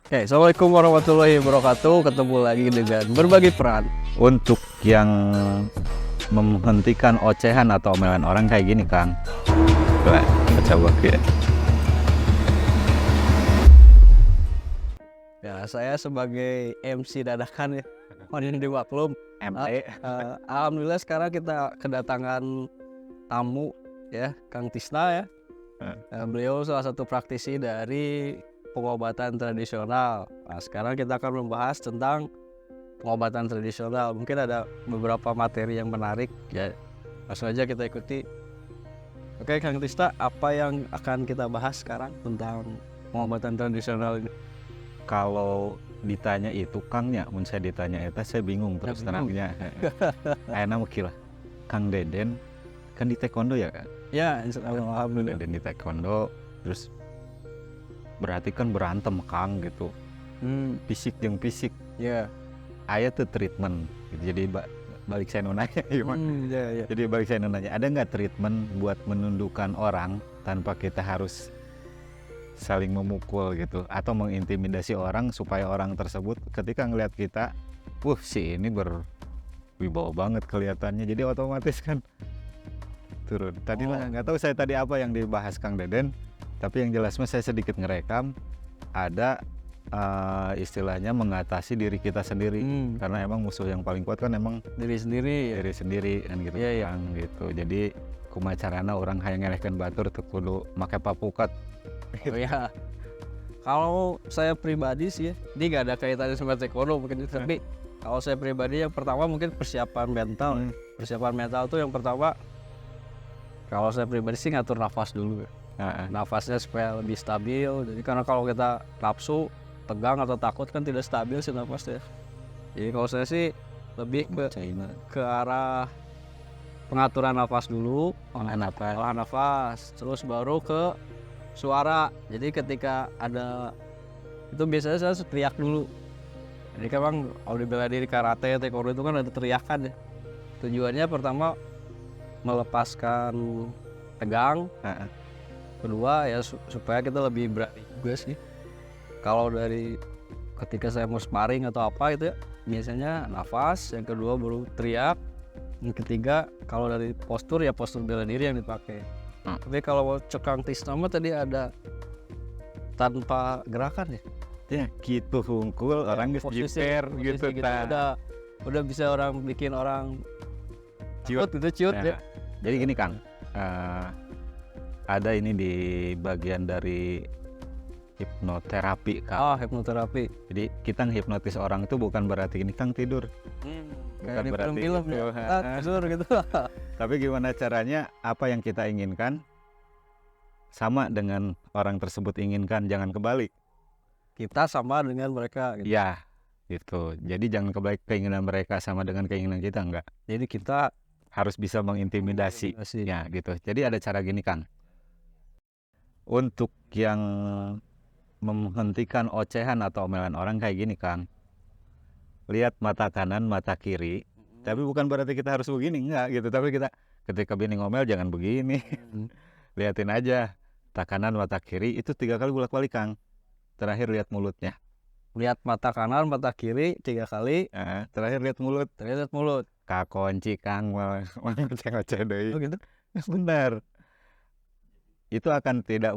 Oke, Assalamualaikum warahmatullahi wabarakatuh. Ketemu lagi dengan berbagi peran. Untuk yang menghentikan ocehan atau omelan orang kayak gini, Kang. Coba ya. Ya, saya sebagai MC dadakan ya. Mohon dimaklum. MT. Alhamdulillah sekarang kita kedatangan tamu ya, Kang Tisna ya. Beliau salah satu praktisi dari pengobatan tradisional. Nah, sekarang kita akan membahas tentang pengobatan tradisional. Mungkin ada beberapa materi yang menarik ya. Langsung aja kita ikuti. Oke, Kang Tisna, apa yang akan kita bahas sekarang tentang pengobatan tradisional ini? Kalau ditanya itu Kangnya, mun saya ditanya itu saya bingung terus terangnya. Ayeuna mah kilah. Kang Deden kan di taekwondo ya, Kang? Ya, alhamdulillah. Deden di taekwondo, terus berarti kan berantem Kang gitu. Fisik jeung fisik. Ya. Aya tuh treatment. Jadi balik saya nanya gimana? Ya. Jadi balik saya nanya, ada nggak treatment buat menundukkan orang tanpa kita harus saling memukul gitu atau mengintimidasi orang supaya orang tersebut ketika ngelihat kita, si ini berwibawa banget kelihatannya, jadi otomatis kan turun. Tadi lah nggak tahu saya tadi apa yang dibahas Kang Deden, tapi yang jelas mah saya sedikit ngerekam ada istilahnya mengatasi diri kita sendiri karena emang musuh yang paling kuat kan emang Diri sendiri kan gitu. Iya. Kang gitu. Jadi kumacarana orang hayang ngelehkeun batur teu kudu make papukat. Oh ya. Kalau saya pribadi sih ya, ini nggak ada kaitannya sama taekwondo mungkin, tapi kalau saya pribadi yang pertama mungkin persiapan mental. Persiapan mental tuh yang pertama, kalau saya pribadi sih ngatur nafas dulu. Nafasnya supaya lebih stabil. Jadi karena kalau kita nafsu, tegang atau takut kan tidak stabil sih nafasnya. Jadi kalau saya sih lebih ke arah pengaturan nafas dulu, olah nafas, terus baru ke suara. Jadi ketika ada itu biasanya saya teriak dulu. Jadi kan bang, kalau di bela diri karate, taekwondo itu kan ada teriakan ya. Tujuannya pertama melepaskan tegang. Kedua ya supaya kita lebih berani juga sih. Kalau dari ketika saya mau sparring atau apa itu ya, biasanya nafas. Yang kedua baru teriak. Yang ketiga kalau dari postur ya postur bela diri yang dipakai. Tapi kalau Kang Tisna mah tadi ada tanpa gerakan ya. Ya gitu hungkul ya, orang geus jiper gitu udah bisa orang bikin orang ciut gitu ya. Jadi gini Kang, ada ini di bagian dari hipnoterapi Kang. Hipnoterapi. Jadi kita hipnotis orang itu bukan berarti ini Kang tidur. Bukan berarti film tidur gitu. Tapi gimana caranya, apa yang kita inginkan sama dengan orang tersebut inginkan, jangan kebalik. Kita sama dengan mereka gitu. Ya gitu, jadi jangan kebalik, keinginan mereka sama dengan keinginan kita, enggak. Jadi kita harus bisa mengintimidasi ya gitu. Jadi ada cara gini Kang, untuk yang menghentikan ocehan atau omelan orang kayak gini Kang. Lihat mata kanan, mata kiri. Tapi bukan berarti kita harus begini, enggak gitu. Tapi kita ketika bini ngomel jangan begini. Liatin aja mata kanan, mata kiri, itu 3 kali bolak-balik Kang. Terakhir lihat mulutnya. Lihat mata kanan, mata kiri 3 kali. Terakhir lihat mulut. Kakunci Kang, ngoceh deui. Oh gitu. Benar. Itu akan tidak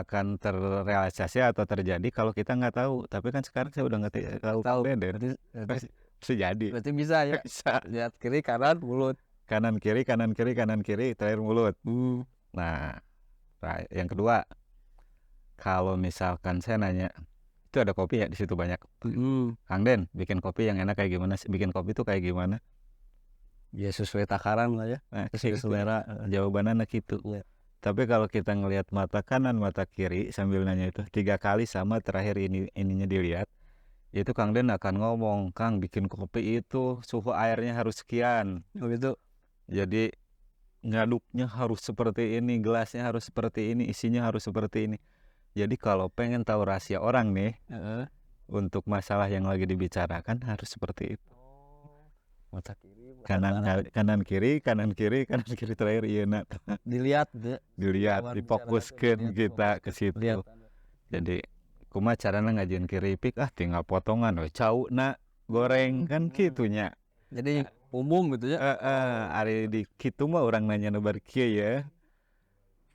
akan terrealisasi atau terjadi kalau kita nggak tahu. Tapi kan sekarang saya udah nggak tahu. Berarti jadi. Berarti bisa ya. Bisa. Lihat kiri kanan mulut. Kanan kiri terakhir mulut. Nah, yang kedua, kalau misalkan saya nanya, itu ada kopi ya di situ banyak. Kang Den, bikin kopi yang enak kayak gimana sih? Bikin kopi itu kayak gimana? Ya sesuai takaran lah ya. Sesuai selera. Jawabannya gitu. Ya. Tapi kalau kita ngelihat mata kanan, mata kiri sambil nanya itu 3 kali sama terakhir ininya dilihat, itu Kang Den akan ngomong, Kang bikin kopi itu suhu airnya harus sekian. Oh gitu. Jadi ngaduknya harus seperti ini, gelasnya harus seperti ini, isinya harus seperti ini. Jadi kalau pengen tahu rahasia orang nih, untuk masalah yang lagi dibicarakan harus seperti itu. Mata kiri, kanan kiri terakhir ieu dilihat difokuskan kita ke situ. Jadi kumaha carana ngajieun keripik tinggal potongan we cauna goreng kan kitunya. Jadi umum gitu ya. Ari di kitu mah urang nanya nu bari kieu ya.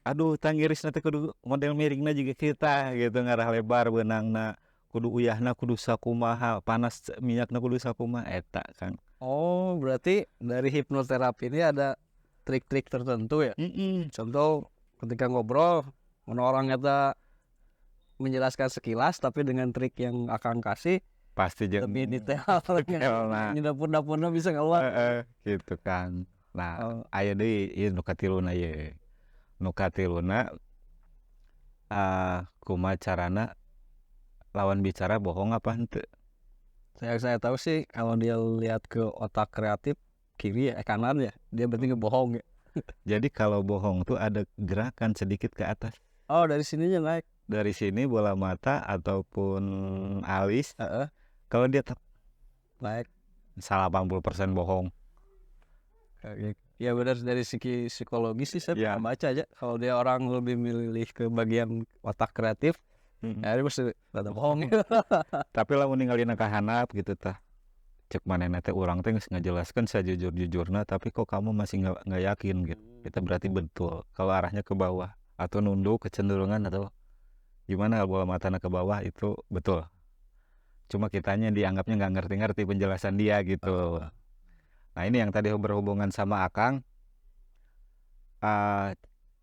Aduh tangirisna teh kudu model miringna juga kita gitu ngarah lebar beunangna kudu uyahna kudu sakumaha panas minyakna kudu sakumaha eta Kang. Oh, berarti dari hipnoterapi ini ada trik-trik tertentu ya. Contoh ketika ngobrol, mana orang eta menjelaskan sekilas tapi dengan trik yang akan kasih Pasti jeung lebih detail. detailna. Ini dapur-dapurnya bisa keluar. Gitu kan. Nah, Oh, aya deui ieu nu katiluna ye. Nu katiluna kumaha carana lawan bicara bohong apa henteu. saya tahu sih kalau dia lihat ke otak kreatif kiri ya kanan ya, dia berarti ngebohong ya. Jadi kalau bohong tuh ada gerakan sedikit ke atas. Oh, dari sininya naik. Dari sini bola mata ataupun alis. Heeh, Kalau dia naik. 80% bohong. Ya benar, dari segi psikologis sih saya Ya. pernah baca aja kalau dia orang lebih milih ke bagian otak kreatif, ya dia pasti rada bohong. Tapi lamun ninggalin ka handap gitu tah. Cek manehna teh urang teh geus ngajelaskeun sajujur-jujurna tapi kok kamu masih nggak yakin gitu. Itu berarti betul. Kalau arahnya ke bawah atau nunduk kecenderungan atau gimana bola matanya ke bawah itu betul. Cuma kitanya dianggapnya nggak ngerti-ngerti penjelasan dia gitu. Nah ini yang tadi berhubungan sama Akang,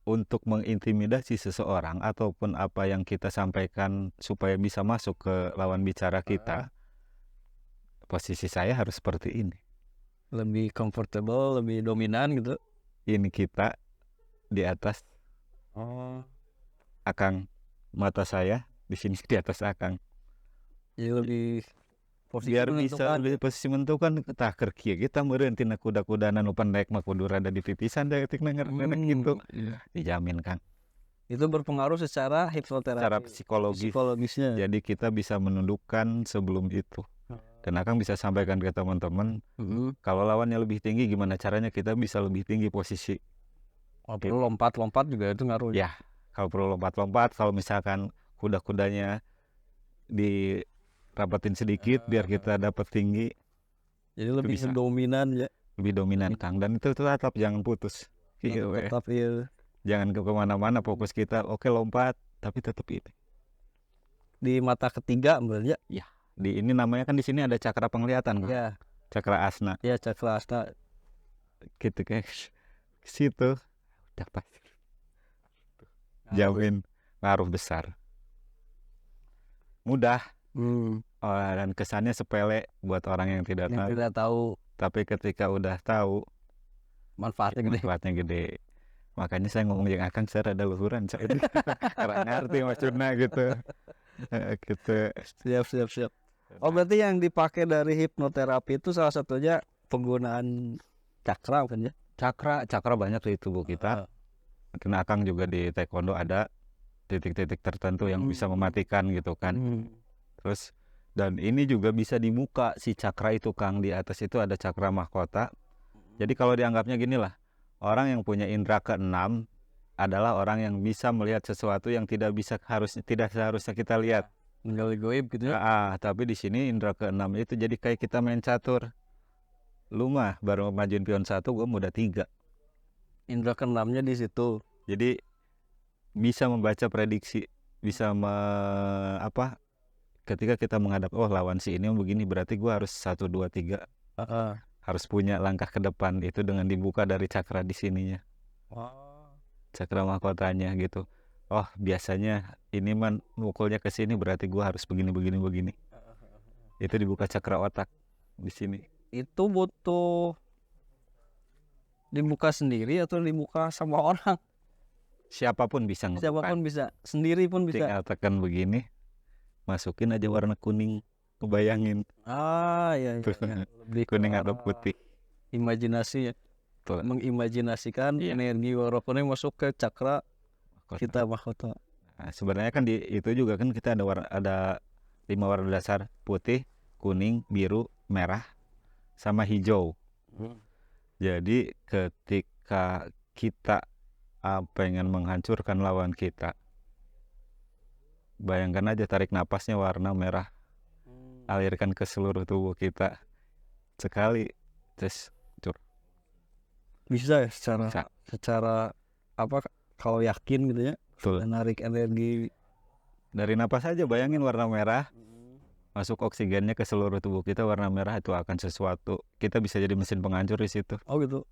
untuk mengintimidasi seseorang ataupun apa yang kita sampaikan supaya bisa masuk ke lawan bicara kita, posisi saya harus seperti ini. Lebih comfortable, lebih dominan gitu. Ini kita di atas Oh, Akang, mata saya di sini di atas Akang. jadi lebih posisi Biar bisa menentukan. lebih posisi menentukan tah keur kieu kita meureun tina kuda-kudana nu pendek mah kudu rada di pipisan da etikna ngarana gitu. Dijamin Kang. Itu berpengaruh secara hipnoterapi. Secara psikologisnya. Jadi kita bisa menundukkan sebelum itu. Dan Akang bisa sampaikan ke teman-teman, kalau lawannya lebih tinggi gimana caranya kita bisa lebih tinggi posisi. Kalau perlu lompat-lompat juga itu ngaruh. Ya, kalau perlu lompat-lompat, kalau misalkan kuda-kudanya dirapatin sedikit biar kita dapat tinggi, Jadi lebih bisa. dominan ya. lebih dominan Kang. Dan itu tetap jangan putus. Iya, weh. Tetap iya. Jangan ke kemana-mana, fokus kita oke lompat, tapi tetap ini. Di mata ketiga berarti ya. Di ini namanya kan di sini ada cakra penglihatan, Kang. Ya, Cakra asna. ya cakra asna. Gitu kayak ke situ udah pasti jamin ngaruh besar. Mudah dan kesannya sepele buat orang yang tidak Yang tahu. tidak tahu Tapi ketika udah tahu manfaatnya gede. manfaatnya gede. Makanya saya ngomong yang akan saya ada luhuran saya karena ngerti maksudnya gitu. Gitu. Siap. Oh, berarti yang dipakai dari hipnoterapi itu salah satunya penggunaan cakra kan ya? Cakra banyak di tubuh kita. Karena Akang juga di taekwondo ada titik-titik tertentu yang bisa mematikan gitu kan. Terus dan ini juga bisa di muka si cakra itu Kang, di atas itu ada cakra mahkota. Jadi kalau dianggapnya gini lah, orang yang punya indera keenam adalah orang yang bisa melihat sesuatu yang tidak seharusnya kita lihat. Menggali goib gitu ya? Tapi di sini indera keenam itu jadi kayak kita main catur. Lu mah baru majuin pion 1, gua udah 3. Indra keenamnya di situ. Jadi bisa membaca prediksi, bisa ketika kita menghadap lawan si ini begini berarti gua harus 1 2 3 harus punya langkah ke depan itu dengan dibuka dari cakra di sininya. Cakra mahkotanya gitu. Oh, biasanya ini man mukulnya ke sini berarti gua harus begini. Itu dibuka cakra otak di sini. Itu butuh dibuka sendiri atau dibuka sama orang? Siapapun bisa ngebuka. Siapapun bisa, sendiri pun bisa. Tinggal tekan begini, masukin aja warna kuning, kebayangin. Iya. Lebih kuning atau putih. Imajinasi ya. Betul. Mengimajinasikan energi warna kuning masuk ke cakra kita mahkota. Nah, sebenarnya kan itu juga kan kita ada 5 warna dasar: putih, kuning, biru, merah, sama hijau. Jadi ketika kita pengen menghancurkan lawan kita, bayangkan aja tarik napasnya warna merah, alirkan ke seluruh tubuh kita sekali, terus cur. Bisa ya secara Bisa. secara apa kalau yakin gitu ya, Betul. menarik energi. Dari napas aja bayangin warna merah, masuk oksigennya ke seluruh tubuh kita, warna merah itu akan sesuatu. Kita bisa jadi mesin penghancur di situ. Oh gitu.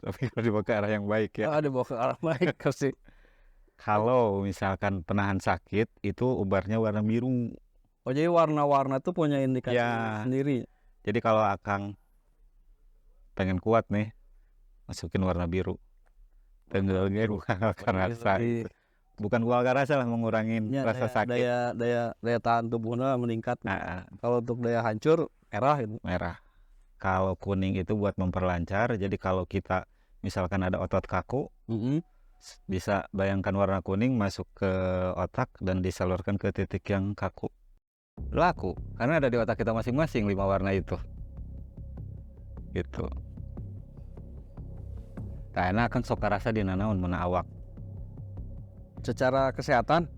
Tapi kalau dibawa ke arah yang baik ya. Ada bawa ke arah baik kasih. Kalau misalkan penahan sakit itu ubarnya warna biru. Oh jadi warna-warna tuh punya indikasi Ya. sendiri. Jadi kalau Akang pengen kuat nih, masukin warna biru. Tenggelamnya bukan akan rasa. Bukan gua akan rasa lah, mengurangin Ya, rasa sakit. daya tahan tubuhnya meningkat. Nah, Kalau untuk daya hancur merah itu. merah. Kalau kuning itu buat memperlancar. Jadi kalau kita misalkan ada otot kaku, bisa bayangkan warna kuning masuk ke otak dan disalurkan ke titik yang kaku. Laku, karena ada di otak kita masing-masing 5 warna itu. Gitu. Karena akan sok rasa di nanaon mana awak. Secara kesehatan,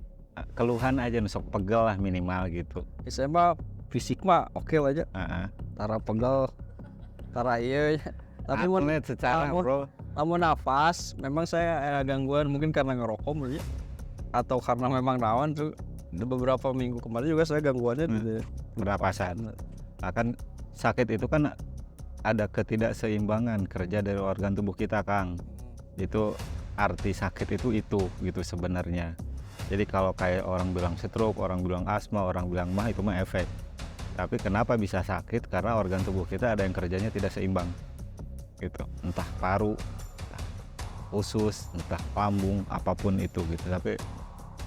Keluhan aja sok pegel lah minimal gitu. saya mah fisik mah oke lah aja. Tara pegel, tara iya. Tapi Atlet secara bro. Lamun nafas, memang saya gangguan mungkin karena ngerokok mungkin ya. Atau karena memang naon tuh. Beberapa minggu kemarin juga saya gangguannya di Pernapasan. Akan sakit itu kan ada ketidakseimbangan kerja dari organ tubuh kita, Kang. Itu arti sakit itu gitu sebenarnya. Jadi kalau kayak orang bilang stroke, orang bilang asma, orang bilang mah, itu mah efek. Tapi kenapa bisa sakit? Karena organ tubuh kita ada yang kerjanya tidak seimbang. Gitu. Entah paru, entah usus, entah lambung, apapun itu gitu. Tapi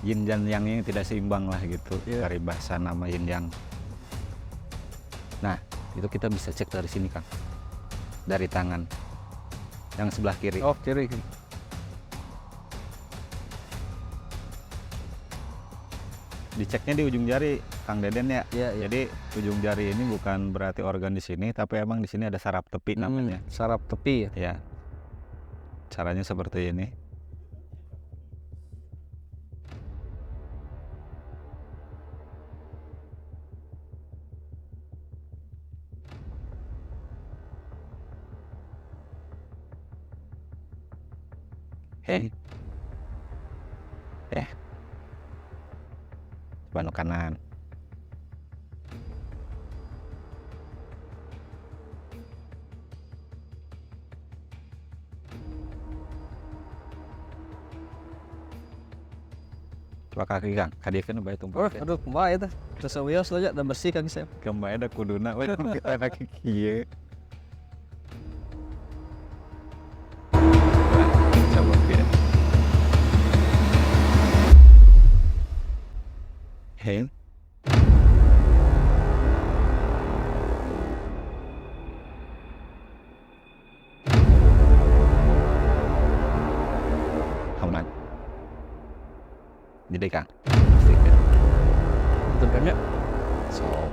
yin dan yang tidak seimbang lah gitu. Dari bahasa nama yin yang. Nah, itu kita bisa cek dari sini, Kang. Dari tangan yang sebelah kiri. Oh, kiri. Diceknya di ujung jari, Kang Deden ya. Iya. Jadi ujung jari ini bukan berarti organ di sini, tapi emang di sini ada saraf tepi namanya. Saraf tepi ya. Ya. Caranya seperti ini. Coba kanan. Coba kaki, Kang. Kadiekeun bae tumpah. Aduh, kumaha eta? Terus wios aja dan bersih kaki saya. Kembali ada kuduna we kita kaki kieu. Coba kieu. Hei. Aman. Jadi Kang, pastikan. Betul kan ya? Sok.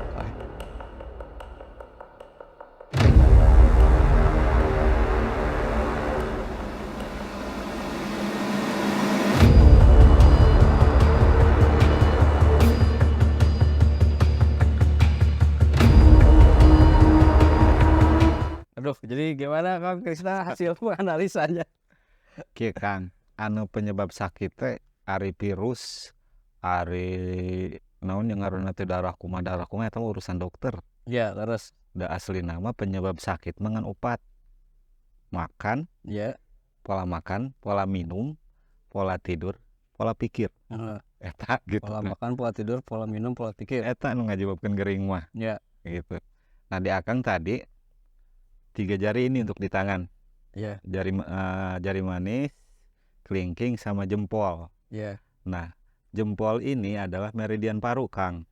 Aduh, jadi gimana Kang Krisna hasil analisanya? Kieu Kang, anu penyebab sakit teh ari virus, ari naon yang ngaranna teh darah kumaha eta urusan dokter. Ya, terus Da asli nama penyebab sakit mangan obat. Makan, ya. pola makan, pola minum, pola tidur, pola pikir. Eta gitu. Pola makan, pola tidur, pola minum, pola pikir. Eta anu ngajibabkeun gering mah. Ya. Gitu. Nah, di Akang tadi 3 jari ini untuk di tangan. Ya. Jari manis, kelingking sama jempol. Ya. Nah, jempol ini adalah meridian paru, Kang.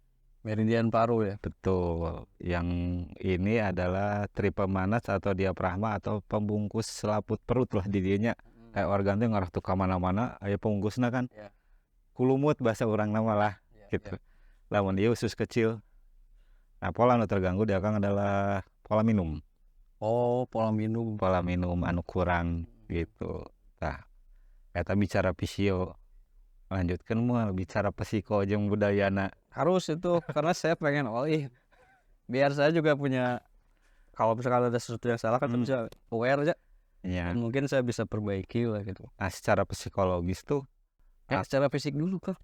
Meridian paru ya. Betul. Yang ini adalah tripemanas atau diafragma atau pembungkus selaput perut lah di dinya. Kayak organ tuh ngarah tuh ke mana-mana, aya pembungkusna kan. Ya. Kulumut bahasa orang nama lah gitu. Lamun ieu usus kecil. Nah, pola anu terganggu di Akang adalah pola minum. Oh, pola minum. Pola minum anu kurang gitu. Nah, eta bicara fisio lanjutkan mau bicara psiko jeung budayana. Harus itu karena saya pengen biar saya juga punya, kalau misalkan ada sesuatu yang salah kan saya bisa aware aja. Ya. Dan mungkin saya bisa perbaiki lah gitu. Nah, secara psikologis tuh Secara fisik dulu kan.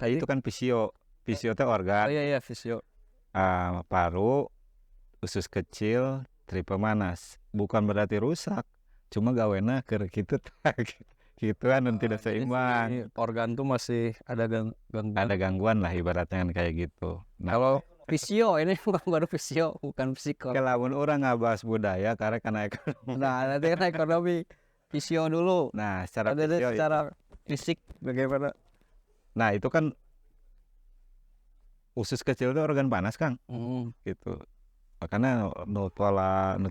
itu kan fisio teh organ. Iya fisio. Paru, usus kecil, tripa manas. Bukan berarti rusak, cuma gawena keur kitu gituan dan tidak seimbang. Jadi organ tuh masih ada gangguan. Ada gangguan lah ibaratnya kan kayak gitu. Nah, Kalau fisio ini bukan fisio, bukan psiko. lamun orang ngabahas budaya karena ekonomi. Nah, nanti kan ekonomi fisio dulu. Nah, secara Ada fisio, secara fisik bagaimana? nah itu kan usus kecil itu organ panas, Kang. Gitu. Makanya nu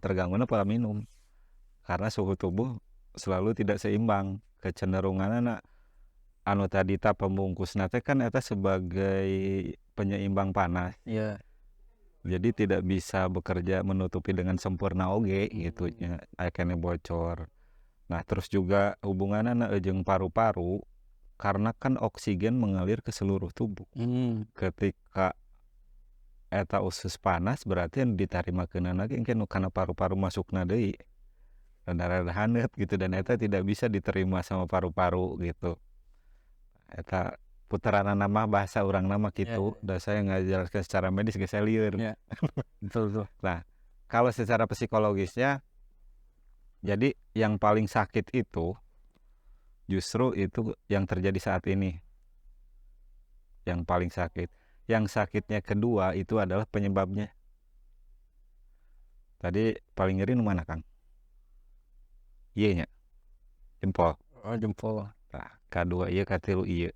terganggu pola minum. Karena suhu tubuh selalu tidak seimbang. Kecenderunganna anu tadi pembungkusna teh kan eta sebagai penyeimbang panas. Iya. Jadi tidak bisa bekerja menutupi dengan sempurna oge gitu nya. Akhirnya bocor. Nah, terus juga hubunganna jeung paru-paru karena kan oksigen mengalir ke seluruh tubuh. Ketika eta usus panas berarti yang ditarimakeunana lagi engke nu kana paru-paru masukna deui. Rada-rada haneut gitu dan eta tidak bisa diterima sama paru-paru gitu. Eta putaran nama bahasa urang nama gitu. Da saya ngajelaskeun secara medis geus saya lieur. Ya. Betul. Nah, kalau secara psikologisnya jadi yang paling sakit itu justru itu yang terjadi saat ini. Yang paling sakit. Yang sakitnya kedua itu adalah penyebabnya. Tadi paling nyeri mana, Kang? Iya nya. Jempol. Jempol. Nah, kedua iya, katilu iya.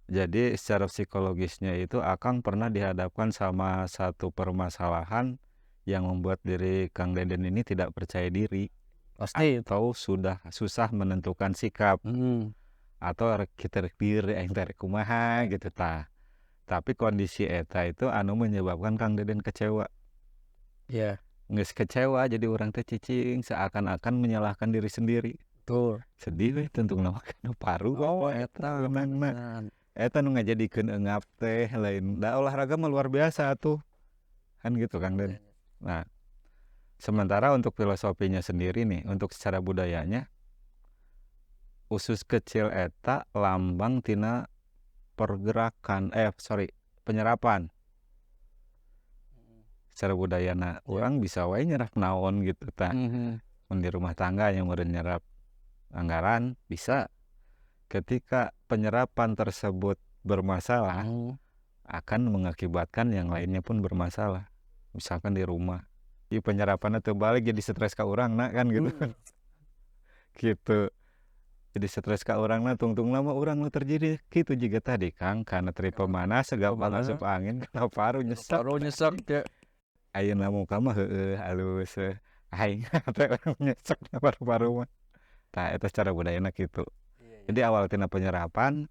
Jadi secara psikologisnya itu Akang pernah dihadapkan sama satu permasalahan yang membuat diri Kang Deden ini tidak percaya diri. Pasti. Atau sudah susah menentukan sikap. Atau kita diri aing teh kumaha gitu tah. Tapi kondisi eta itu anu menyebabkan Kang Deden kecewa. Iya. Geus kecewa jadi orang teh cicing seakan-akan menyalahkan diri sendiri. Betul. Sedih we tentungna kana paru. Eta menangna. Eta nu ngajadikeun eungap teh lain. Da olahraga mah luar biasa tuh. Kan gitu Kang Den. Nah, sementara untuk filosofinya sendiri nih, untuk secara budayanya, usus kecil eta lambang tina penyerapan. Secara budayana, orang bisa wae nyerap naon gitu tah. Di rumah tangga yang meureun nyerap anggaran bisa. Ketika penyerapan tersebut bermasalah, akan mengakibatkan yang lainnya pun bermasalah. Misalkan di rumah, penyerapannya terbalik jadi stres ka urang kan gitu. Gitu. Jadi stres ka urang tungtung lama urang nu terjadi kitu juga tadi Kang, karena tripa manas segala masuk angin kana paru nyesek. Paru nyesek ya. Ayeuna muka mah heueuh halus. Aing teh urang nyesek paru-paru mah. Tah eta secara budayana kitu. Jadi awal tina penyerapan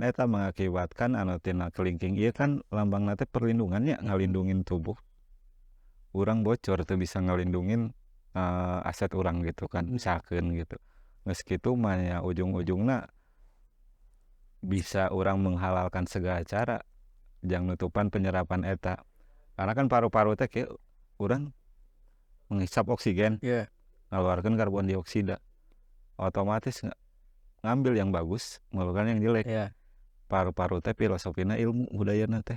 eta mengakibatkan anu tina kelingking ieu kan lambangna teh perlindungannya ngalindungin tubuh. Urang bocor teu bisa ngalindungin aset urang gitu kan, misalkeun gitu. Geus kitu mah nya ujung-ujungna bisa urang menghalalkan segala cara jang nutupan penyerapan eta. Karena kan paru-paru teh ke urang menghisap oksigen, ngaluarkeun karbon dioksida. Otomatis ngambil yang bagus, mengeluarkan yang jelek. Paru-paru teh filosofina ilmu budayana teh.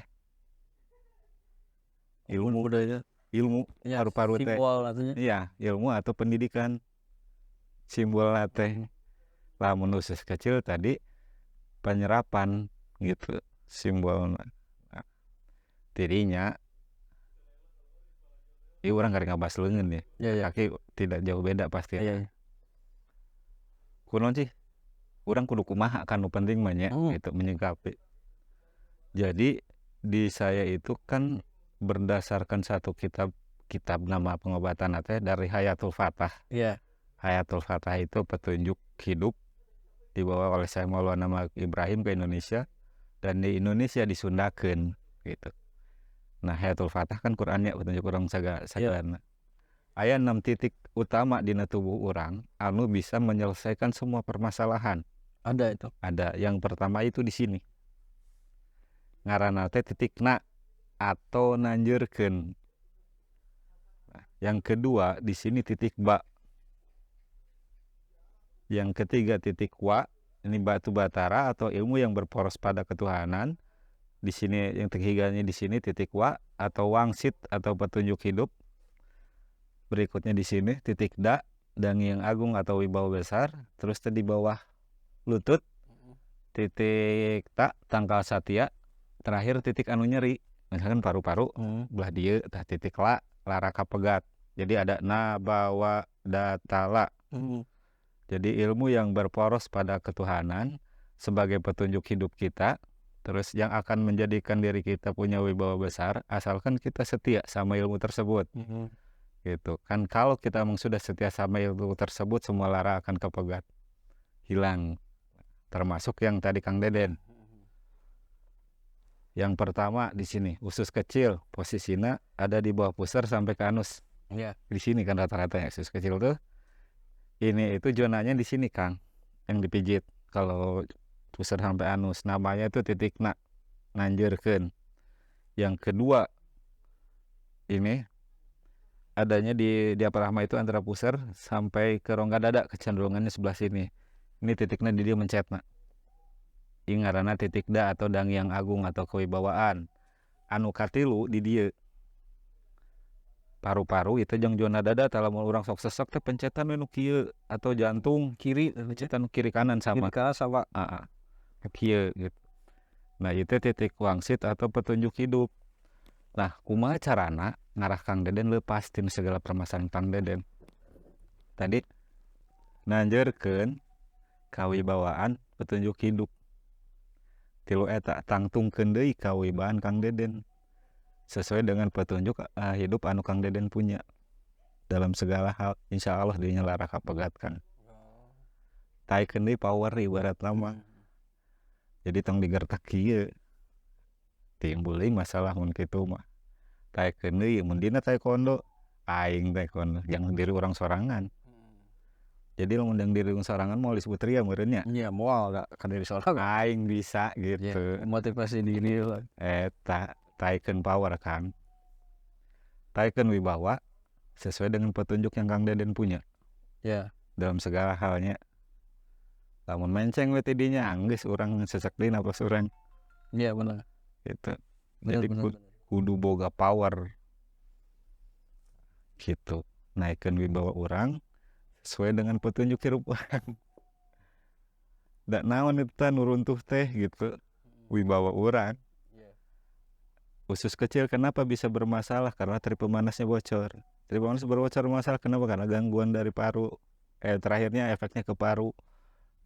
Ilmu budaya, ilmu paru-paru teh. Simbol artinya. Iya, ilmu atau pendidikan. Simbol teh. Lamun usus kecil tadi penyerapan gitu simbolna. Nah, tidinya ieu urang karek ngabas leungeun ya. Kaki tidak jauh beda pasti. Kunaon sih? Urang kudu kumaha kan nu penting mah nya gitu menyikapi. Jadi di saya itu kan berdasarkan satu kitab nama pengobatan teh dari Hayatul Fatah. Hayatul Fatah itu petunjuk hidup dibawa oleh Syekh Maulana Malik Ibrahim ke Indonesia dan di Indonesia disundakeun gitu. Nah, Hayatul Fatah kan Qur'annya petunjuk urang sagarana. Aya 6 titik utama dina tubuh urang anu bisa menyelesaikan semua permasalahan. Ada itu. Ada. Yang pertama itu di sini. Ngaranna teh titikna atau nanjeurkeun. Nah, yang kedua di sini titik ba. Yang ketiga titik wa. Ini batu batara atau ilmu yang berporos pada ketuhanan. Di sini yang ketiganya di sini titik wa atau wangsit atau petunjuk hidup. Berikutnya di sini titik da dan yang agung atau wibawa besar. Terus di bawah lutut titik ta tangkal satya. Terakhir titik anu nyeri. Misalkan paru-paru belah dieu tah titik la laraka pegat. Jadi ada na bawa datala. Jadi ilmu yang berporos pada ketuhanan sebagai petunjuk hidup kita, terus yang akan menjadikan diri kita punya wibawa besar, asalkan kita setia sama ilmu tersebut. Gitu kan, kalau kita memang sudah setia sama ilmu tersebut, semua lara akan kepegat, hilang. Termasuk yang tadi Kang Deden. Yang pertama di sini, usus kecil, posisinya ada di bawah pusar sampai ke anus. Iya. Di sini kan rata-rata usus kecil tuh. Ini itu zonanya di sini Kang, yang dipijit. Kalau pusar sampai anus, namanya itu titik nanjeurkeun. Yang kedua, ini adanya di diafragma itu antara pusar sampai ke rongga dada, kecenderungannya sebelah sini. Ini titiknya di dia mencetna. Ini ngaranna titik da atau dang yang agung atau kewibawaan. Anu katilu di dia. Paru-paru itu jeung zona dada tah lamun urang sok sesek teh pencetan we nu kieu atau jantung kiri pencetan kiri kanan sama. Kiri kanan sama. Kieu gitu. Nah, itu titik wangsit atau petunjuk hidup. Nah, kumaha carana ngarah Kang Deden lepastin segala permasalahan Kang Deden. Tadi nanjeurkeun kawibawaan petunjuk hidup. Tilu eta tangtungkeun deui kawibawaan Kang Deden. Sesuai dengan petunjuk hidup anu Kang Deden punya dalam segala hal, insya Allah dinya lara kapegat Kang. Taikeun deui power ibarat nama. Jadi tong digertak kieu. Timbul deui masalah mun kitu mah. Taikeun deui mun dina taekwondo, aing taekwondo jangan diri orang sorangan. Jadi lamun yang diri orang sorangan mau disebut ria meureun nya. Iya, moal da ka diri sorangan. Aing bisa gitu. Motivasi diri lah. Eta taikeun power Kang. Taikeun wibawa sesuai dengan petunjuk yang Kang Deden punya. Ya. Dalam segala halnya. Lamun menceng we tidinya anggeus urang sesek deui napos urang. Iya benar. Gitu. Benar, Jadi kudu boga power. Gitu. Naikeun wibawa urang sesuai dengan petunjuk hirup urang. Da naon eta nu runtuh teh gitu. Wibawa urang. Usus kecil kenapa bisa bermasalah? Karena tripa manasnya bocor. Tripa manas bocor masalah kenapa? Karena gangguan dari paru. Terakhirnya efeknya ke paru.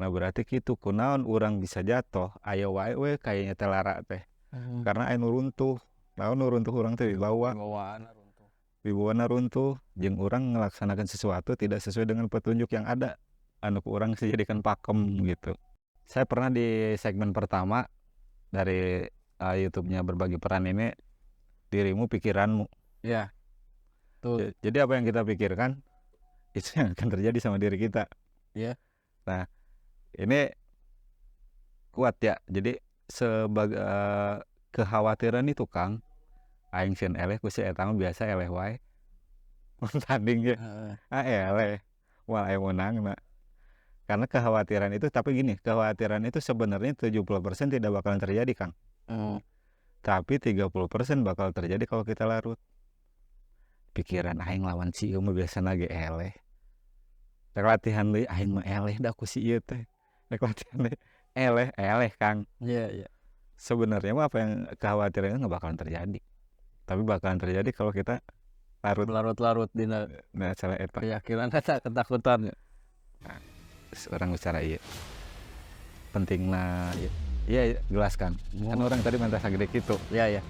Nah berarti gitu kunaon urang bisa jatuh. Ayo wae we kayaknya telara teh. Karena anu runtuh. Naon nu runtuh urang teh wibawa. Wibawana runtuh. Jeung urang ngelaksanakan sesuatu tidak sesuai dengan petunjuk yang ada. Anu ku urang dijadikan pakem gitu. Saya pernah di segmen pertama dari YouTube-nya Berbagi Peran ini, dirimu pikiranmu. Ya. Tuh. Jadi apa yang kita pikirkan itu yang akan terjadi sama diri kita. Ya. Nah, ini kuat ya. Jadi sebagai kekhawatiran itu Kang, aing sieun eleh ku si eta mah biasa eleh wae. Mun tanding ge. Eleh. Wah aya menangna. Karena kekhawatiran itu, tapi gini, kekhawatiran itu sebenarnya 70% tidak bakalan terjadi Kang. Tapi 30% bakal terjadi kalau kita larut. Pikiran aing lawan si ieu mah biasana ge eleh. Rek latihan deui aing mah eleh da ku si ieu teh. Rek latihan deui eleh Kang. Iya. Sebenarnya mah apa yang kekhawatiran itu enggak bakalan terjadi. Tapi bakalan terjadi kalau kita larut dina salah eta. Keyakinan eta ketakutan. Nah, orang bicara ieu. Pentingna iya jelaskan. Kan orang tadi minta sagede kitu. Iya.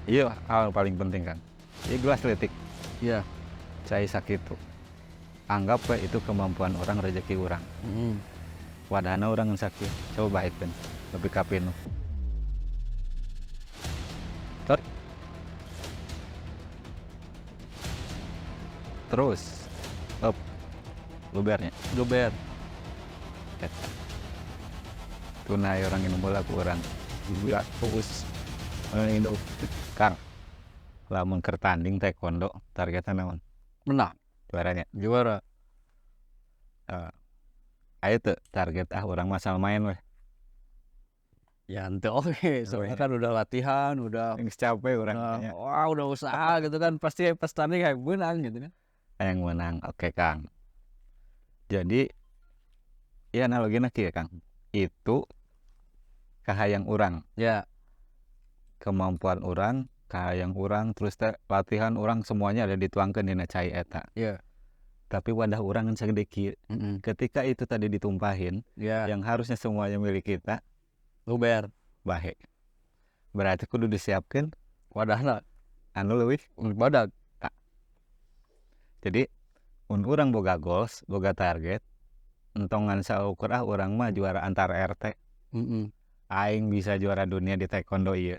Iya hal paling penting kan. Ieu gelas letik. Iya. Cai sakitu. Anggap we itu kemampuan orang, rezeki orang. Wadahna orang ngan sakieu. Coba baikkeun. Lebih kapinu. Terus up. Lubernya. Gober. Eta. tunai orang ini bola ku orang juga fokus ini Kang lamun keur tanding taekwondo targetnya naon Menang, juaranya juara. ayo tuh target orang masal main weh Ya ente oke, soalnya kan udah latihan, udah yang capek orang tanya wah udah usaha gitu kan, pasti pas tanding kayak menang gitu kan. yang menang oke Kang jadi ya analoginya kieu Kang itu kahayang orang Ya, kemampuan orang kahayang orang terus teh latihan orang semuanya ada dituangkeun dina cai eta ya, tapi wadah orang kan segede kieu ketika itu tadi ditumpahin ya, yang harusnya semuanya milik kita luber, bahe berarti kudu disiapkan wadahna, anu leuwih badak. jadi mun urang boga goals boga target entongan saukur urang mah juara antar RT aing bisa juara dunia di taekwondo ieu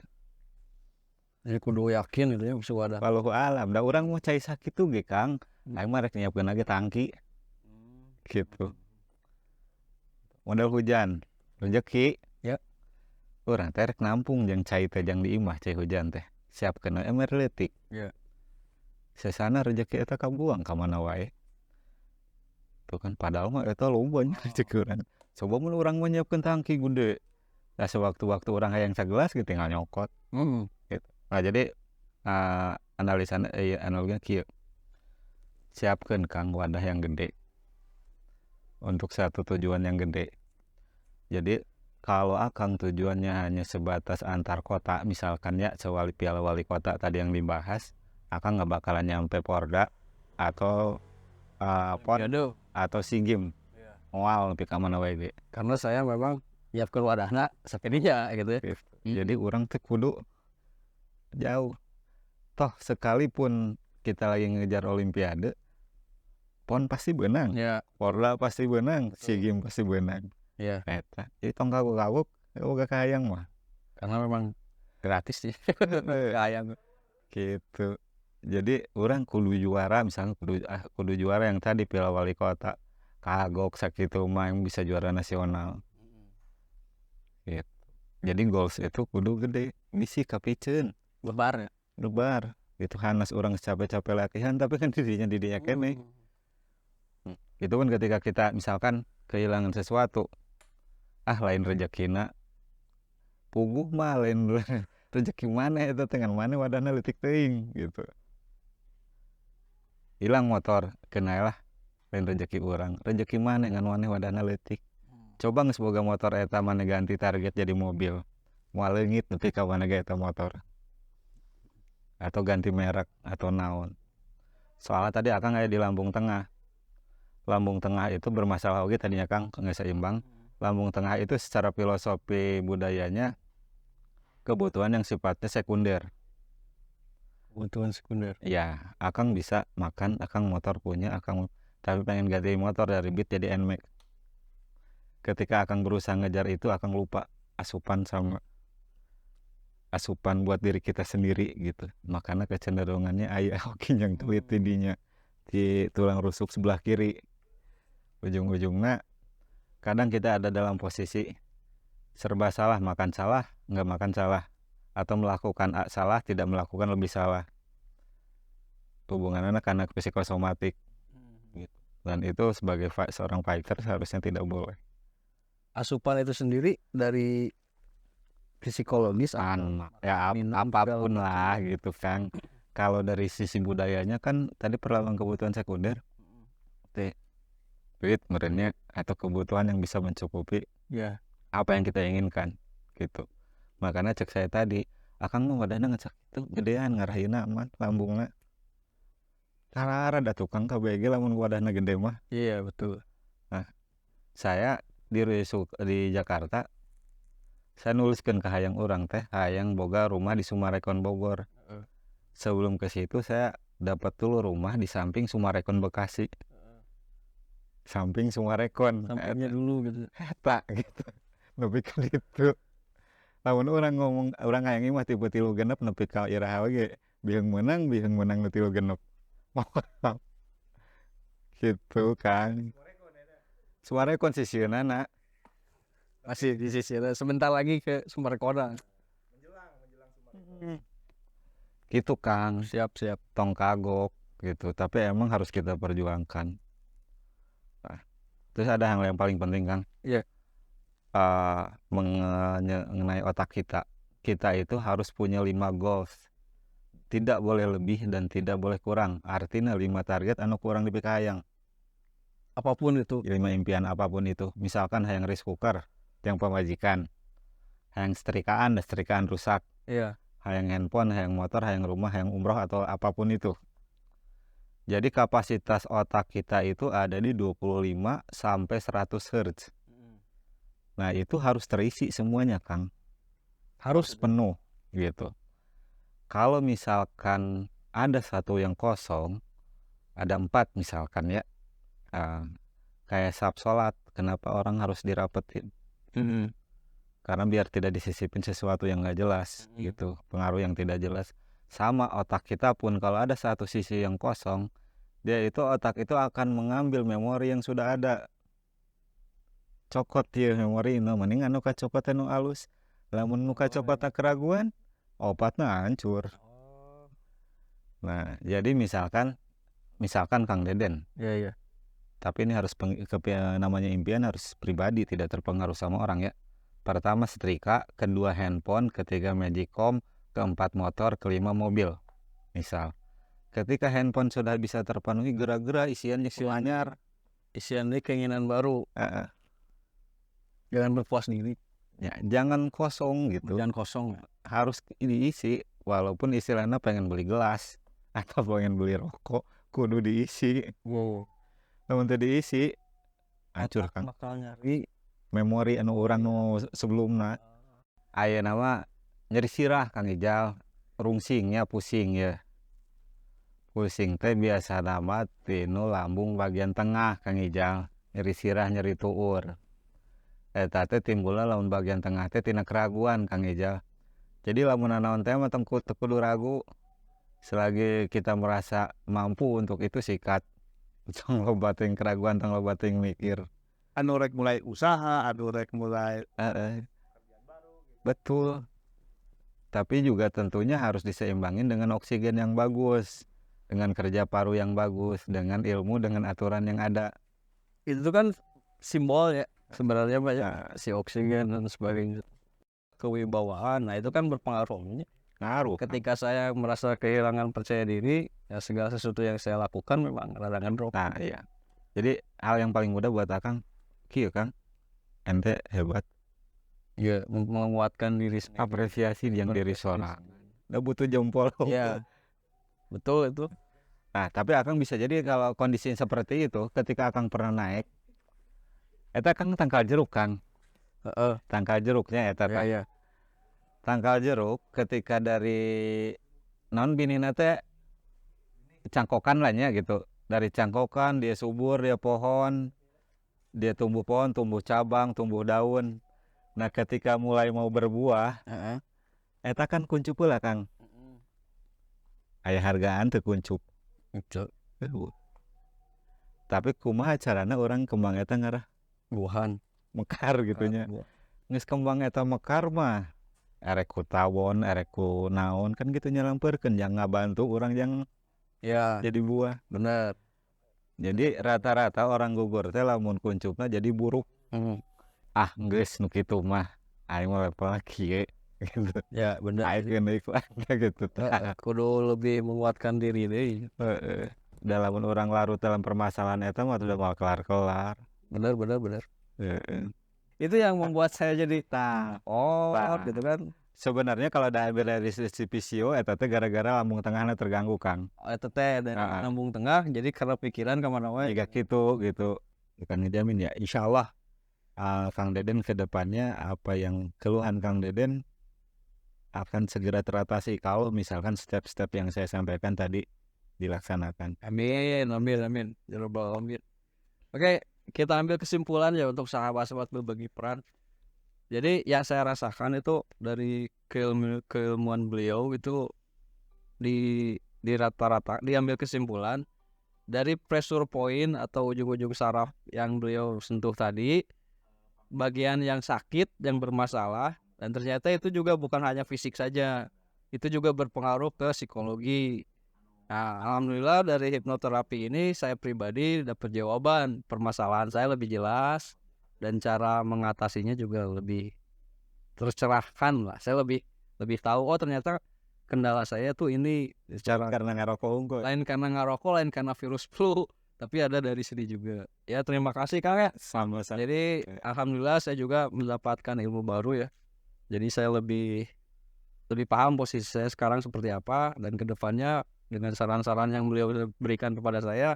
Jadi kudu yakin gitu ya bisa wadah. walau alam da urang mau cai sakitu ge Kang aing mah rek nyiapkeun lagi tangki gitu modal hujan rezeki Ya. urang teh rek nampung jeung cai teh jang di imah cai hujan teh siapkeun emer leutik Ya. sesana rezeki eta kabuang ka mana wae tuh kan padahal mah eta lobanya rezeki urang coba mun urang mah nyiapkeun tangki gede nah sewaktu-waktu urang hayang sagelas gitu tinggal nyokot gitu. Nah jadi analisana analoginya kieu siapkeun Kang wadah yang gede untuk satu tujuan yang gede jadi kalau Akang tujuannya hanya sebatas antar kota misalkan ya sewali piala wali kota tadi yang dibahas Akang nggak bakalan nyampe Porda atau PON Aduh. atau SEA Games moal nepi ka mana wae ge Karena saya memang nyiapkan wadahna sapedinya gitu ya. jadi urang teh kudu jauh toh sekalipun kita lagi ngejar olimpiade PON pasti benang Ya, Porda pasti benang SEA Games pasti benang ya. eta jadi tong kagok-kagok boga kahayang mah Karena memang gratis sih. Kayak gitu jadi orang kudu juara misalnya kudu juara yang tadi piala wali kota kagok sakitu mah yang bisa juara nasional gitu jadi goals itu kudu gede misi kapiceun lebar ya. lebar gitu hanas orang capek-capek latihan tapi kan didinya kene itu kan ketika kita misalkan kehilangan sesuatu lain rezekina puguh mah lain rezeki mana itu dengan mana wadahna leutik teuing gitu hilang motor kenal lah lain rezeki orang rezeki mana ngan maneh wadahna leutik coba geus boga motor eta maneh ganti target jadi mobil moal leungit nepi ka maneh eta motor atau ganti merek atau naon soalnya tadi Akang aya di lambung tengah itu bermasalah oge tadinya Kang nggak seimbang lambung tengah itu secara filosofi budayanya kebutuhan yang sifatnya sekunder Kebutuhan sekunder. ya Akang bisa makan Akang motor punya Akang tapi pengen ganti motor dari Beat jadi NMAX ketika Akang berusaha ngejar itu Akang lupa asupan buat diri kita sendiri gitu makanya kecenderungannya aya oke yang tulit tidinya di tulang rusuk sebelah kiri ujung-ujungnya kadang kita ada dalam posisi serba salah makan salah nggak makan salah atau melakukan salah tidak melakukan lebih salah hubungannya karena psikosomatik gitu. Dan itu sebagai seorang fighter seharusnya tidak boleh Asupan itu sendiri dari psikologis ya apapun lah gitu kan kalau dari sisi budayanya kan tadi perlakuan kebutuhan sekunder duit merenya atau kebutuhan yang bisa mencukupi ya apa yang kita inginkan gitu makanya cek saya tadi Akang mah wadahna ngecek itu gedean ngarahinna aman lambungna karara da tukang KBG lamun wadahna gede mah iya betul. nah saya di Jakarta saya nuliskeun ka hayang urang teh hayang boga rumah di Sumarekon Bogor sebelum ke situ saya dapat dulu rumah di samping Sumarekon Bekasi samping Sumarekon Sampingnya dulu gitu. eta gitu nepi ka ditu lamun urang ngomong urang hayang mah tipe 3 genep nepi ka iraha ge biheung menang nu 3 genep gitu kan Sumarekon sisieunana Masih di sisi sebentar lagi ke Sumber Kona. Gitu Kang, Siap. tong kagok gitu. Tapi emang harus kita perjuangkan. Nah, terus ada hal yang paling penting Kang. Iya. Mengenai otak kita. Kita itu harus punya 5 goals. Tidak boleh lebih dan tidak boleh kurang. Artinya 5 target anu kurang dipikayang. Apapun itu. 5 impian apapun itu. Misalkan hayang rice cooker, yang pemajikan. Hayang setrikaan rusak. Iya. Hayang handphone, hayang motor, hayang rumah, hayang umroh atau apapun itu. Jadi kapasitas otak kita itu ada di 25 sampai 100 Hz. Nah, itu harus terisi semuanya, Kang. Harus penuh gitu. Kalau misalkan ada satu yang kosong, ada 4 misalkan ya, kayak sab sholat, kenapa orang harus dirapetin? Karena biar tidak disisipin sesuatu yang nggak jelas gitu, pengaruh yang tidak jelas. Sama otak kita pun kalau ada satu sisi yang kosong, otak itu akan mengambil memori yang sudah ada. Cokot ya memori inu mending anu kacopot anu alus. Lamun nu kacopot keraguan, opatna hancur. Nah, jadi misalkan Kang Deden. Iya. Tapi ini harus namanya impian harus pribadi, tidak terpengaruh sama orang ya. Pertama setrika, kedua handphone, ketiga magicom, keempat motor, kelima mobil. Misal, ketika handphone sudah bisa terpenuhi, gerak-gerak isiannya anyar. Isiannya keinginan baru. Jangan berpuas diri. Ya, jangan kosong gitu. Jangan kosong. Harus diisi, walaupun istilahnya pengen beli gelas atau pengen beli rokok, kudu diisi. Wow. Namun tadi diisi, hancur Kang. Bakal nyari memori anu orang nu sebelumna. Aya nama nyeri sirah Kang Ijal, rungsingnya pusing ya. Pusing teh biasa nama tinu lambung bagian tengah Kang Ijal, nyeri sirah nyeri tuur. Eta teh timbulna lamun bagian tengah teh tina keraguan Kang Ijal. Jadi lamun naon teh mah kudu ragu. Selagi kita merasa mampu untuk itu sikat. Tong loba teuing keraguan, tong loba teuing mikir. Anu rek mulai usaha, anu rek mulai Betul. Tapi juga tentunya harus diseimbangin dengan oksigen yang bagus, dengan kerja paru yang bagus, dengan ilmu, dengan aturan yang ada. Itu kan simbol ya sebenarnya Pak ya, si oksigen dan sebagainya. Kewibawaan, nah itu kan berpengaruh. Ngaruh. Ketika saya merasa kehilangan percaya diri, ya segala sesuatu yang saya lakukan memang radangan drop. Nah iya. Jadi hal yang paling mudah buat Akang, kieu Kang, ente hebat. Ya, menguatkan diri sendiri. Apresiasi yang diri seorang. Udah butuh jempol. Iya, betul itu. Nah tapi Akang bisa jadi kalau kondisi seperti itu, ketika Akang pernah naik, eta Kang tangkal jeruk Kang. Tangkal jeruknya eta teh. Iya. Tangkal jeruk ketika dari non binina teh cangkokan lah nya gitu. Dari cangkokan dia subur, dia pohon, dia tumbuh pohon, tumbuh cabang, tumbuh daun. Nah ketika mulai mau berbuah, eta kan kuncup lah Kang. Aya hargaan teu kuncup. Tapi kumaha carana orang kembang eta ngarah Buahan. mekar gitunya. Geus kembang eta mekar mah erek ku tawon, erek ku naon kan gitu nyalampeureun yang ngabantu orang yang Ya, jadi buah. benar. Jadi rata-rata orang gugur teh lamun kuncupna jadi buruk. Ah geus nu kitu mah aing mah level kieu gitu. Ya, benar. Aing geus deui gitu. Kudu lebih menguatkan diri deh. Heeh. Da lamun orang larut dalam permasalahan eta mah udah mau kelar-kelar. Benar. Heeh. Itu yang membuat saya jadi Tah. gitu kan. Sebenarnya kalau diambil dari sisi fisio eta teh gara-gara lambung tengahna terganggu Kang. Eta teh dari lambung tengah jadi karena pikiran kemana wae. Jika gitu. Bukan ngejamin ya. Insyaallah Kang Deden ke depannya apa yang keluhan Kang Deden akan segera teratasi kalau misalkan step-step yang saya sampaikan tadi dilaksanakan. Amin. Ya Rabbal alamin. Oke, kita ambil kesimpulan ya untuk sahabat-sahabat berbagi peran. Jadi yang saya rasakan itu dari keilmuan beliau itu di rata-rata diambil kesimpulan dari pressure point atau ujung-ujung saraf yang beliau sentuh tadi bagian yang sakit, yang bermasalah, dan ternyata itu juga bukan hanya fisik saja, itu juga berpengaruh ke psikologi. Nah, alhamdulillah dari hipnoterapi ini saya pribadi dapat jawaban, permasalahan saya lebih jelas dan cara mengatasinya juga lebih tercerahkan lah. Saya lebih tahu, oh ternyata kendala saya tuh ini secara Karena ngerokok unggul. lain karena ngerokok, lain karena virus flu, tapi ada dari sini juga. Ya terima kasih Kang ya. Sama-sama. Jadi alhamdulillah saya juga mendapatkan ilmu baru ya. Jadi saya lebih paham posisi saya sekarang seperti apa, dan kedepannya dengan saran-saran yang beliau berikan kepada saya,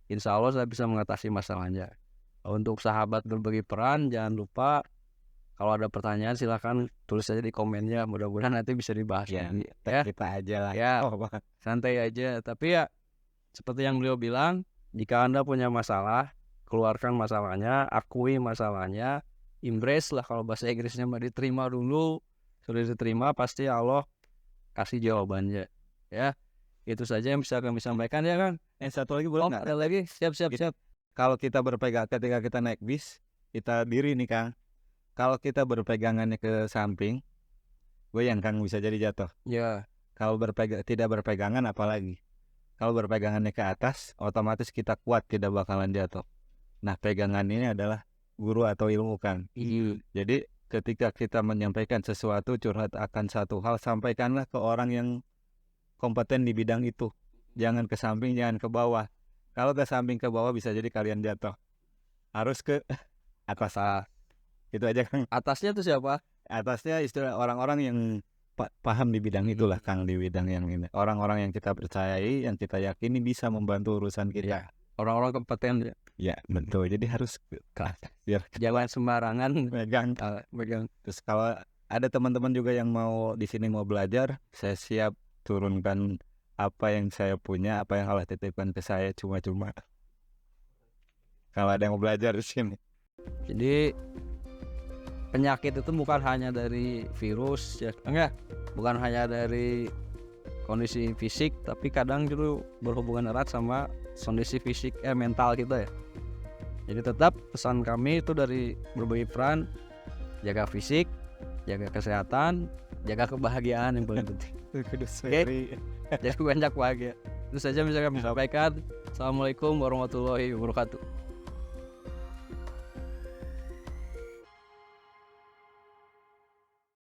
insya Allah saya bisa mengatasi masalahnya. Untuk sahabat berbagi peran, jangan lupa kalau ada pertanyaan silahkan tulis saja di komennya, mudah-mudahan nanti bisa dibahas Ya, lagi. kita aja lah. Ya, Oh, Bang. santai aja. Tapi ya seperti yang beliau bilang, jika Anda punya masalah, keluarkan masalahnya, akui masalahnya, embrace lah kalau bahasa Inggrisnya, diterima dulu. Sudah diterima pasti Allah kasih jawabannya. Ya, itu saja yang bisa kami sampaikan ya kan. Satu lagi boleh Oh, nggak? ada lagi? Siap. Kalau kita berpegang ketika kita naik bis, kita diri nih Kang. Kalau kita berpegangannya ke samping, goyang Kang, bisa jadi jatuh. Ya, Kalau tidak berpegangan apalagi. Kalau berpegangannya ke atas, otomatis kita kuat, tidak bakalan jatuh. Nah, pegangan ini adalah guru atau ilmu Kang. Jadi ketika kita menyampaikan sesuatu, curhat akan satu hal, sampaikanlah ke orang yang kompeten di bidang itu. Jangan ke samping, jangan ke bawah. Kalau ke samping ke bawah bisa jadi kalian jatuh. Harus ke atas. Itu aja Kang. atasnya tuh siapa? Atasnya istilah orang-orang yang paham di bidang itulah Kang, di bidang yang ini. Orang-orang yang kita percayai, yang kita yakini bisa membantu urusan kita. Orang-orang kompeten. Ya, betul. Jadi harus ke atas biar Jangan sembarangan megang. megang. Terus kalau ada teman-teman juga yang mau di sini mau belajar, saya siap turunkan apa yang saya punya, apa yang Allah titipkan ke saya cuma-cuma. Kalau ada yang mau belajar di sini. Jadi penyakit itu bukan hanya dari virus ya, enggak, bukan hanya dari kondisi fisik, tapi kadang juga berhubungan erat sama kondisi fisik mental kita ya. Jadi tetap pesan kami itu dari berbagi peran, jaga fisik, jaga kesehatan, jaga kebahagiaan yang paling penting. Oke. Jadi banyak bahagia. Itu saja bisa kami sampaikan. Assalamualaikum warahmatullahi wabarakatuh.